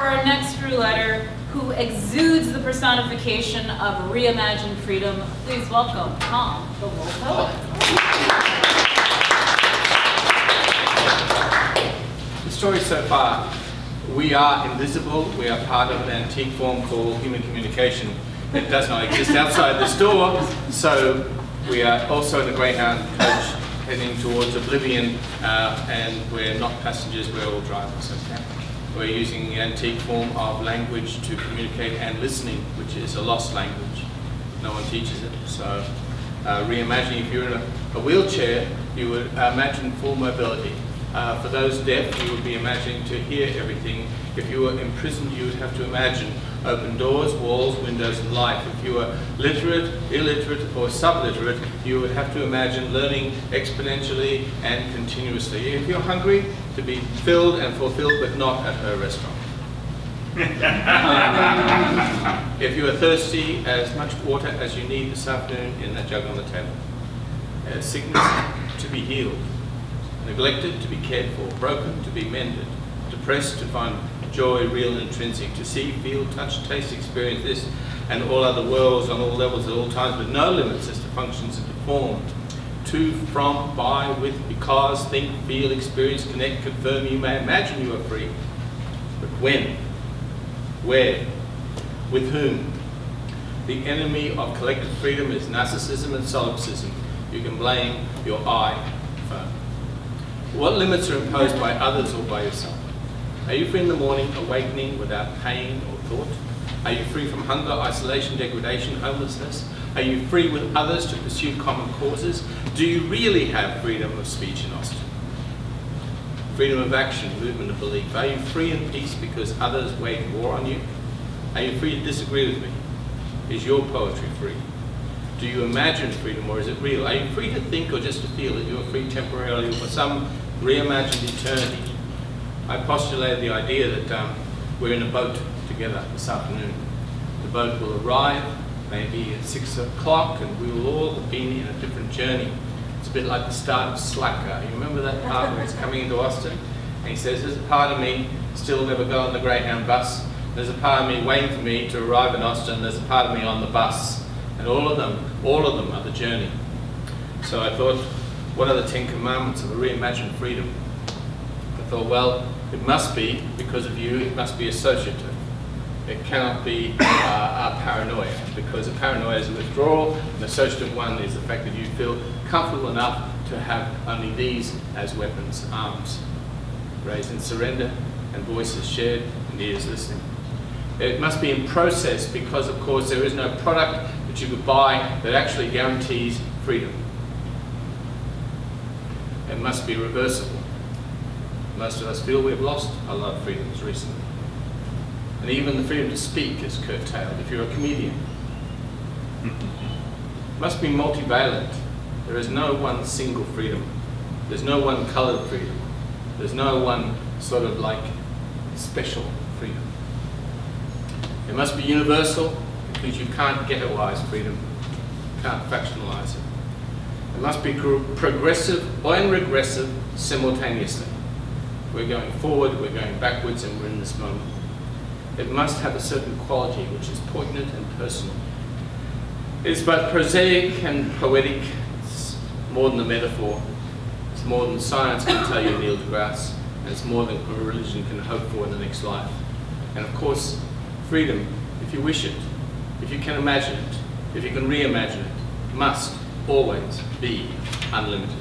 our next rouletter, who exudes the personification of reimagined freedom, please welcome Thommmm, the World Poet. The story so far, we are invisible, we are part of an antique form called human communication. It does not exist outside this door, so we are also in the Greyhound coach heading towards oblivion, and we're not passengers, we're all drivers. Okay? We're using the antique form of language to communicate and listening, which is a lost language. No one teaches it. So reimagining, if you're in a wheelchair, you would imagine full mobility. For those deaf, you would be imagining to hear everything. If you were imprisoned, you would have to imagine open doors, walls, windows, and life. If you were literate, illiterate, or subliterate, you would have to imagine learning exponentially and continuously. If you're hungry, to be filled and fulfilled, but not at her restaurant. If you are thirsty, as much water as you need this afternoon in that jug on the table. Sickness, to be healed. Neglected, to be cared for. Broken, to be mended. Depressed, to find joy, real and intrinsic. To see, feel, touch, taste, experience this and all other worlds on all levels at all times, but no limits as to functions and to form. To, from, by, with, because, think, feel, experience, connect, confirm. You may imagine you are free. But when? Where? With whom? The enemy of collective freedom is narcissism and solipsism. You can blame your I for. What limits are imposed by others or by yourself? Are you free in the morning, awakening without pain or thought? Are you free from hunger, isolation, degradation, homelessness? Are you free with others to pursue common causes? Do you really have freedom of speech in Austin? Freedom of action, movement of belief. Are you free in peace because others wage war on you? Are you free to disagree with me? Is your poetry free? Do you imagine freedom or is it real? Are you free to think or just to feel that you are free temporarily for some reimagined eternity? I postulated the idea that we're in a boat together this afternoon. The boat will arrive maybe at 6 o'clock and we will all have been in a different journey. It's a bit like the start of Slacker. You remember that part where he's coming into Austin? And he says, there's a part of me still never got on the Greyhound bus. There's a part of me waiting for me to arrive in Austin. There's a part of me on the bus. And all of them are the journey. So I thought, what are the 10 commandments of a reimagined freedom? I thought, well, it must be, because of you, it must be associative. It cannot be a paranoia, because a paranoia is a withdrawal, an associative one is the fact that you feel comfortable enough to have only these as weapons, arms raised in surrender, and voices shared, and ears listening. It must be in process, because of course there is no product that you could buy that actually guarantees freedom. It must be reversible. Most of us feel we've lost a lot of freedoms recently. And even the freedom to speak is curtailed if you're a comedian. It must be multivalent. There is no one single freedom. There's no one colored freedom. There's no one sort of like special freedom. It must be universal, because you can't ghettoize freedom. You can't fractionalize it. It must be progressive and regressive simultaneously. We're going forward, we're going backwards, and we're in this moment. It must have a certain quality which is poignant and personal. It's both prosaic and poetic. It's more than a metaphor. It's more than science can tell you, Neil deGrasse, and it's more than religion can hope for in the next life. And of course, freedom, if you wish it, if you can imagine it, if you can reimagine it, must always be unlimited.